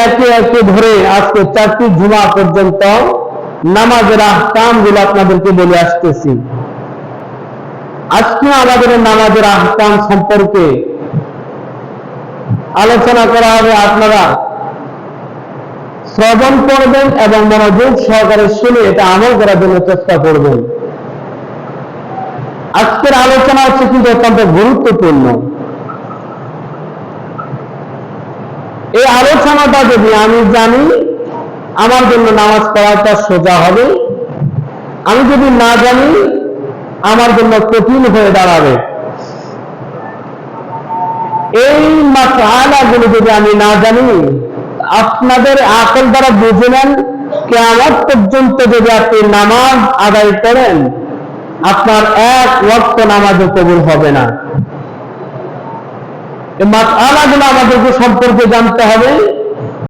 একে একে ধরে আজকে 4টি জুমা পর্যন্ত নামাজের আহকামগুলো আপনাদেরকে বলে আসতেছি। আজকে আমাদের নামাজের আহকাম সম্পর্কে আলোচনা করা হবে। আপনারা শ্রবণ করবেন এবং মনোযোগ সহকারে শুনে এটা আমল করার জন্য চেষ্টা করবেন। আজকের আলোচনা হচ্ছে কিন্তু অত্যন্ত গুরুত্বপূর্ণ। এই আলোচনাটা যদি আমি জানি, আমার জন্য নামাজ পড়াটা সোজা হবে। আমি যদি না জানি, আমার জন্য কঠিন হয়ে দাঁড়াবে। এই মাসআলাগুলো যদি আমি না জানি, আপনাদের আকল দ্বারা বুঝে নেন, কিয়ামত পর্যন্ত যদি আপনি নামাজ আদায় করেন, আপনার এক ওয়াক্ত নামাজও কবুল হবে না। এই মাসআলাগুলো আমাদেরকে সম্পর্কে জানতে হবে।